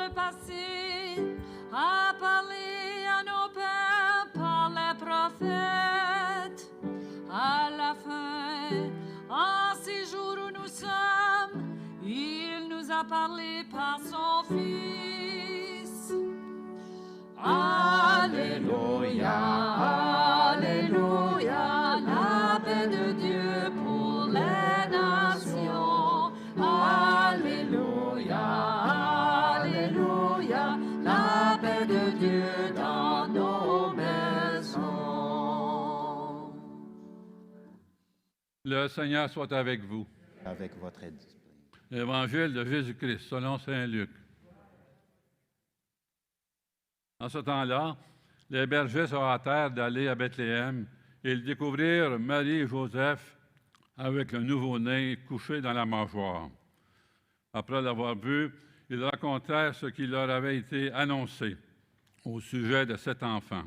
le passé, a parlé à nos pères par les prophètes. À la fin, en ces jours où nous sommes, il nous a parlé par son Fils. Alléluia, Alléluia, la paix de Dieu pour les nations. Alléluia, Alléluia, la paix de Dieu dans nos maisons. Le Seigneur soit avec vous. Avec votre esprit. Évangile de Jésus-Christ selon saint Luc. En ce temps-là, les bergers se hâtèrent d'aller à Bethléem et ils découvrirent Marie et Joseph avec le nouveau-né couché dans la mangeoire. Après l'avoir vu, ils racontèrent ce qui leur avait été annoncé au sujet de cet enfant.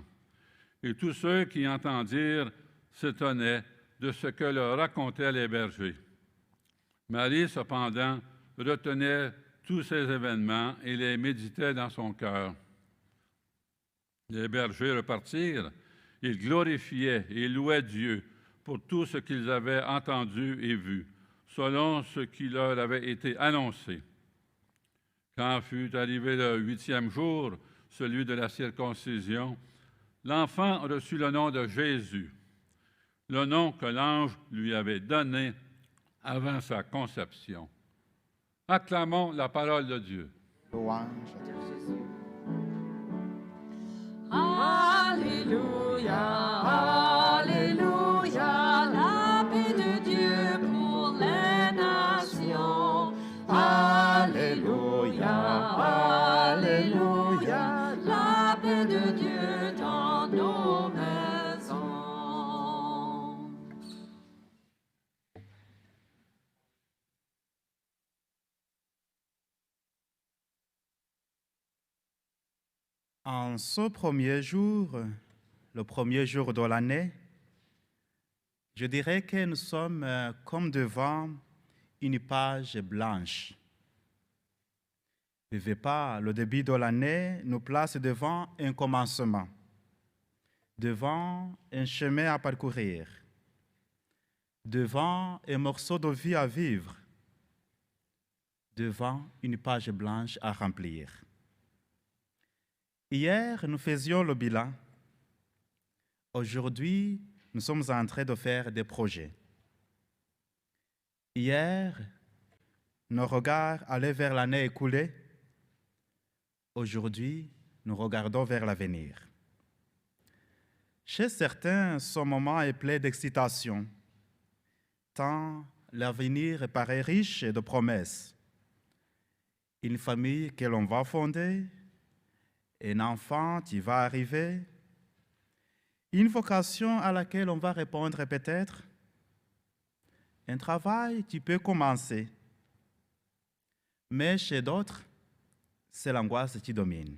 Et tous ceux qui entendirent s'étonnaient de ce que leur racontaient les bergers. Marie, cependant, retenait tous ces événements et les méditait dans son cœur. Les bergers repartirent, ils glorifiaient et louaient Dieu pour tout ce qu'ils avaient entendu et vu, selon ce qui leur avait été annoncé. Quand fut arrivé le 8e jour, celui de la circoncision, l'enfant reçut le nom de Jésus, le nom que l'ange lui avait donné avant sa conception. Acclamons la parole de Dieu. Louange à Jésus. Alléluia, Alléluia, la paix de Dieu pour les nations. Alléluia, Alléluia, la paix de Dieu dans nos maisons. En ce premier jour, le premier jour de l'année, je dirais que nous sommes comme devant une page blanche. Ne pas le début de l'année nous place devant un commencement, devant un chemin à parcourir, devant un morceau de vie à vivre, devant une page blanche à remplir. Hier, nous faisions le bilan. Aujourd'hui, nous sommes en train de faire des projets. Hier, nos regards allaient vers l'année écoulée. Aujourd'hui, nous regardons vers l'avenir. Chez certains, ce moment est plein d'excitation, tant l'avenir paraît riche de promesses. Une famille que l'on va fonder, un enfant qui va arriver, une vocation à laquelle on va répondre peut-être, un travail qui peut commencer. Mais chez d'autres, c'est l'angoisse qui domine.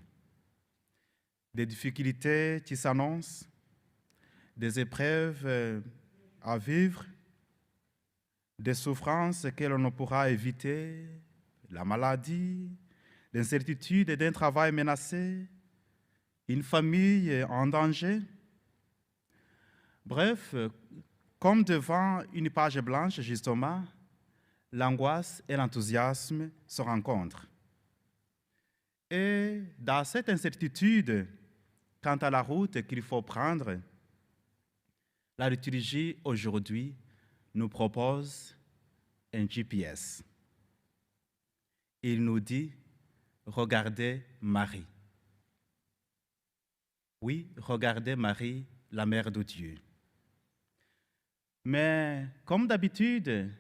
Des difficultés qui s'annoncent, des épreuves à vivre, des souffrances que l'on ne pourra éviter, la maladie, l'incertitude d'un travail menacé, une famille en danger. Bref, comme devant une page blanche, justement, l'angoisse et l'enthousiasme se rencontrent. Et dans cette incertitude quant à la route qu'il faut prendre, la liturgie aujourd'hui nous propose un GPS. Il nous dit, regardez Marie. Oui, regardez Marie, la mère de Dieu. Mais comme d'habitude,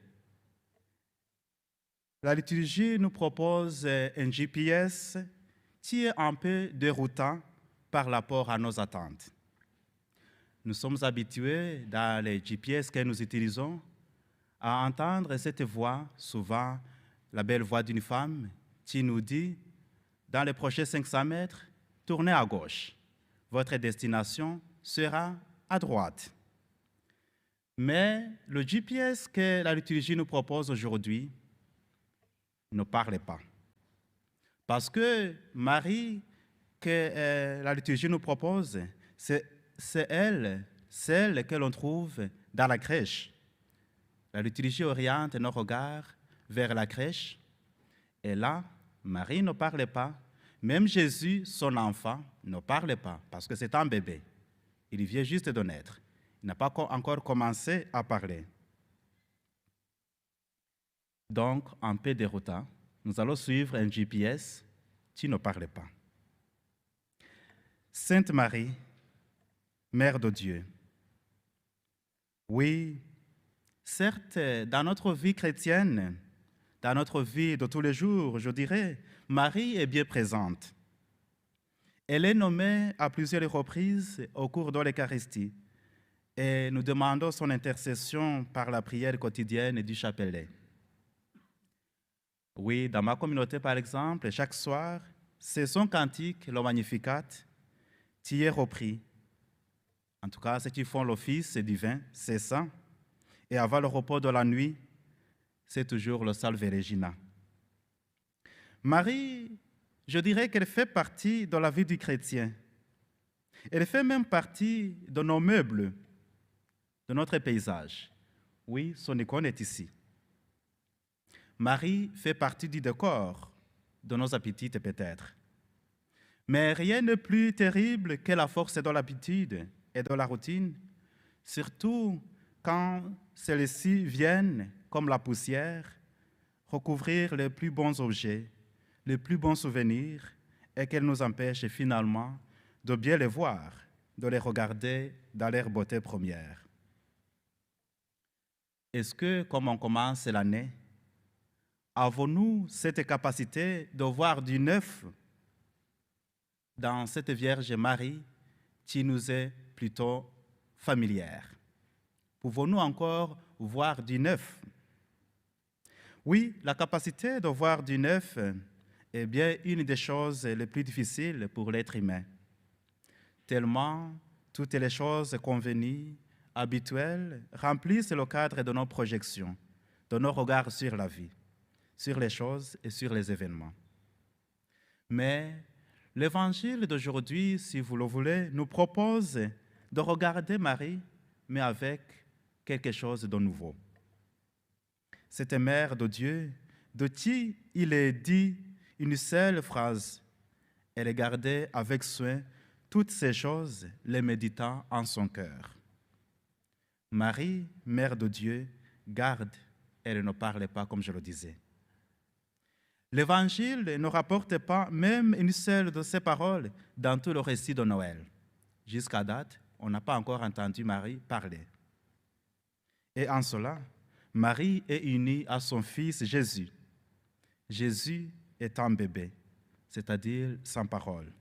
la liturgie nous propose un GPS qui est un peu déroutant par rapport à nos attentes. Nous sommes habitués, dans les GPS que nous utilisons, à entendre cette voix, souvent la belle voix d'une femme, qui nous dit, dans les prochains 500 mètres, tournez à gauche. Votre destination sera à droite. Mais le GPS que la liturgie nous propose aujourd'hui ne parle pas. Parce que Marie, que la liturgie nous propose, c'est elle, celle que l'on trouve dans la crèche. La liturgie oriente nos regards vers la crèche. Et là, Marie ne parlait pas. Même Jésus, son enfant, ne parlait pas parce que c'est un bébé. Il vient juste de naître. Il n'a pas encore commencé à parler. Donc, un peu déroutant, nous allons suivre un GPS qui ne parlait pas. Sainte Marie, Mère de Dieu. Oui, certes, dans notre vie chrétienne, dans notre vie de tous les jours, je dirais, Marie est bien présente. Elle est nommée à plusieurs reprises au cours de l'Eucharistie et nous demandons son intercession par la prière quotidienne du chapelet. Oui, dans ma communauté, par exemple, chaque soir, c'est son cantique, le Magnificat, qui est repris. En tout cas, ceux qui font l'office divin, c'est ça. Et avant le repos de la nuit, c'est toujours le Salve Regina. Marie, je dirais qu'elle fait partie de la vie du chrétien. Elle fait même partie de nos meubles, de notre paysage. Oui, son icône est ici. Marie fait partie du décor de nos appétits peut-être. Mais rien n'est plus terrible que la force de l'habitude et de la routine, surtout quand celles-ci viennent, comme la poussière, recouvrir les plus bons objets, les plus bons souvenirs, et qu'elles nous empêchent finalement de bien les voir, de les regarder dans leur beauté première. Est-ce que, comme on commence l'année, avons-nous cette capacité de voir du neuf dans cette Vierge Marie qui nous est plutôt familière? Pouvons-nous encore voir du neuf? Oui, la capacité de voir du neuf est bien une des choses les plus difficiles pour l'être humain. Tellement toutes les choses convenues, habituelles, remplissent le cadre de nos projections, de nos regards sur la vie, sur les choses et sur les événements. Mais l'évangile d'aujourd'hui, si vous le voulez, nous propose de regarder Marie, mais avec quelque chose de nouveau. Cette mère de Dieu, de qui il est dit une seule phrase, elle gardait avec soin toutes ces choses, les méditant en son cœur. Marie, mère de Dieu, garde, elle ne parlait pas comme je le disais. L'Évangile ne rapporte pas même une seule de ces paroles dans tout le récit de Noël. Jusqu'à date, on n'a pas encore entendu Marie parler. Et en cela, Marie est unie à son fils Jésus. Jésus est un bébé, c'est-à-dire sans parole.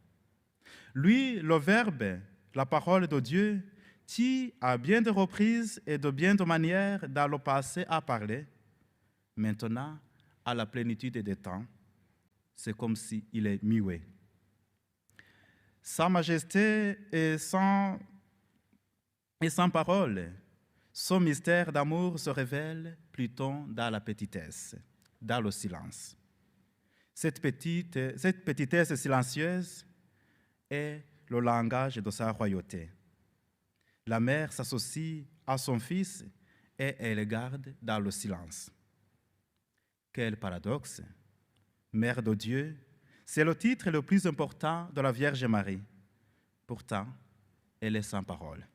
Lui, le Verbe, la parole de Dieu, qui, à bien de reprises et de bien de manières dans le passé, a parlé, maintenant, à la plénitude des temps, c'est comme s'il est muet. Sa majesté est sans parole. Son mystère d'amour se révèle plutôt dans la petitesse, dans le silence. Cette petitesse silencieuse est le langage de sa royauté. La mère s'associe à son fils et elle le garde dans le silence. Quel paradoxe! Mère de Dieu, c'est le titre le plus important de la Vierge Marie. Pourtant, elle est sans parole.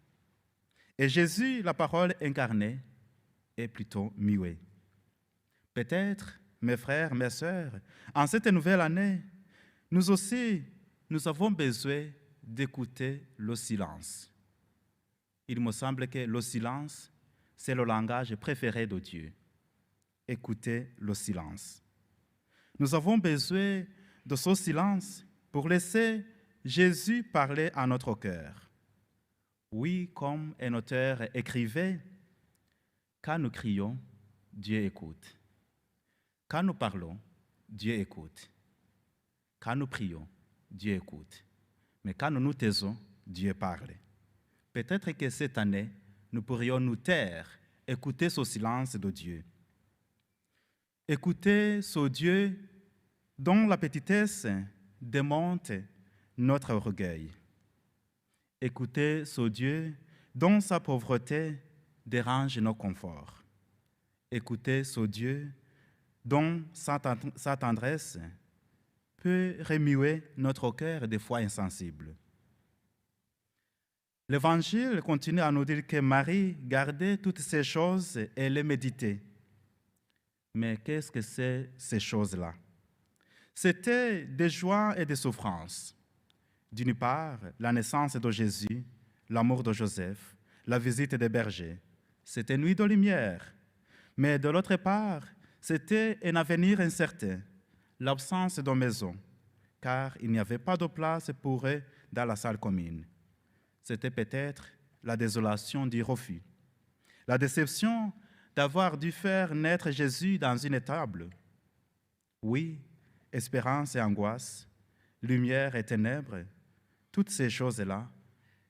Et Jésus, la parole incarnée, est plutôt muet. Peut-être, mes frères, mes sœurs, en cette nouvelle année, nous aussi, nous avons besoin d'écouter le silence. Il me semble que le silence, c'est le langage préféré de Dieu. Écouter le silence. Nous avons besoin de ce silence pour laisser Jésus parler à notre cœur. Oui, comme un auteur écrivait, quand nous crions, Dieu écoute. Quand nous parlons, Dieu écoute. Quand nous prions, Dieu écoute. Mais quand nous nous taisons, Dieu parle. Peut-être que cette année, nous pourrions nous taire, écouter ce silence de Dieu. Écouter ce Dieu dont la petitesse démonte notre orgueil. Écoutez ce Dieu dont sa pauvreté dérange nos conforts. Écoutez ce Dieu dont sa tendresse peut remuer notre cœur des fois insensible. L'Évangile continue à nous dire que Marie gardait toutes ces choses et les méditait. Mais qu'est-ce que c'est ces choses-là? C'était des joies et des souffrances. D'une part, la naissance de Jésus, l'amour de Joseph, la visite des bergers. C'était nuit de lumière. Mais de l'autre part, c'était un avenir incertain, l'absence de maison, car il n'y avait pas de place pour eux dans la salle commune. C'était peut-être la désolation du refus, la déception d'avoir dû faire naître Jésus dans une étable. Oui, espérance et angoisse, lumière et ténèbres, toutes ces choses-là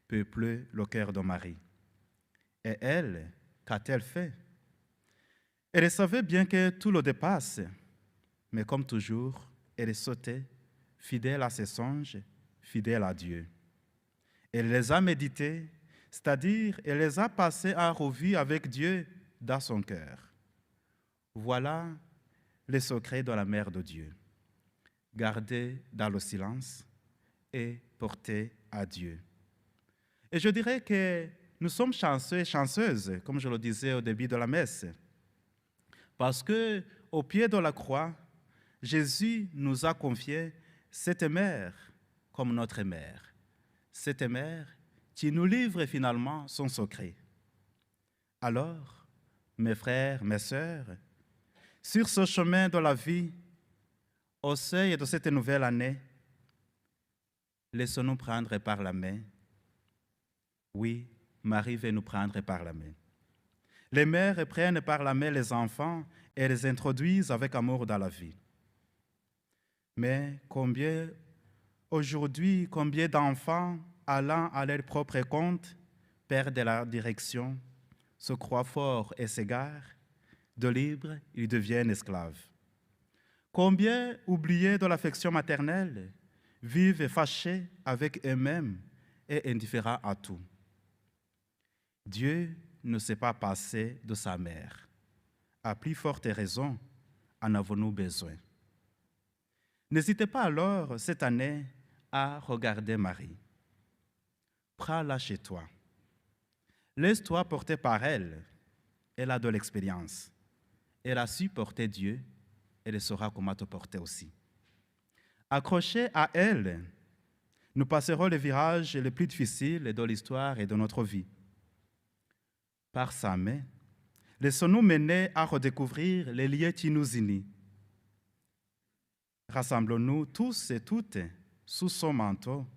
peuplaient le cœur de Marie. Et elle, qu'a-t-elle fait? Elle savait bien que tout le dépasse, mais comme toujours, elle sautait, fidèle à ses songes, fidèle à Dieu. Elle les a médités, c'est-à-dire elle les a passés en revue avec Dieu dans son cœur. Voilà les secrets de la Mère de Dieu. Garder dans le silence et porter à Dieu. Et je dirais que nous sommes chanceux et chanceuses, comme je le disais au début de la messe, parce qu'au pied de la croix, Jésus nous a confié cette mère comme notre mère. Cette mère qui nous livre finalement son secret. Alors, mes frères, mes sœurs, sur ce chemin de la vie, au seuil de cette nouvelle année, laissons-nous prendre par la main. Oui, Marie veut nous prendre par la main. Les mères prennent par la main les enfants et les introduisent avec amour dans la vie. Mais aujourd'hui, combien d'enfants allant à leur propre compte perdent la direction, se croient forts et s'égarent, de libres, ils deviennent esclaves. Combien, oubliés de l'affection maternelle, vivent fâchés avec eux-mêmes et indifférents à tout. Dieu ne s'est pas passé de sa mère. À plus forte raison, en avons-nous besoin. N'hésitez pas alors, cette année, à regarder Marie. Prends-la chez toi. Laisse-toi porter par elle. Elle a de l'expérience. Elle a su porter Dieu. Elle saura comment te porter aussi. Accrochés à elle, nous passerons les virages les plus difficiles de l'histoire et de notre vie. Par sa main, laissons-nous mener à redécouvrir les liens qui nous unissent. Rassemblons-nous tous et toutes sous son manteau,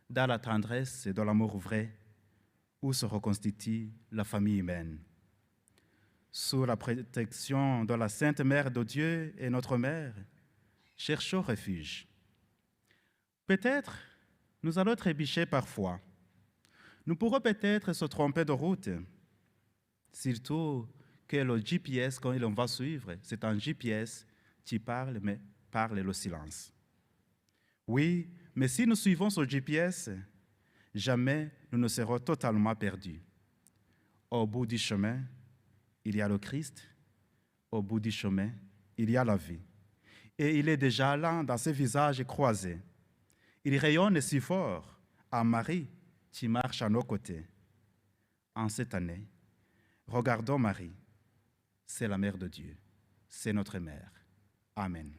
dans la tendresse et de l'amour vrai, où se reconstitue la famille humaine. Sous la protection de la Sainte Mère de Dieu et notre Mère, cherchons refuge. Peut-être nous allons trébucher parfois. Nous pourrons peut-être se tromper de route, surtout que le GPS, quand on va suivre, c'est un GPS qui parle, mais parle le silence. Oui, mais si nous suivons ce GPS, jamais nous ne serons totalement perdus. Au bout du chemin, il y a le Christ. Au bout du chemin, il y a la vie. Et il est déjà là dans ses visages croisés. Il rayonne si fort à Marie qui marche à nos côtés. En cette année, regardons Marie. C'est la Mère de Dieu. C'est notre Mère. Amen.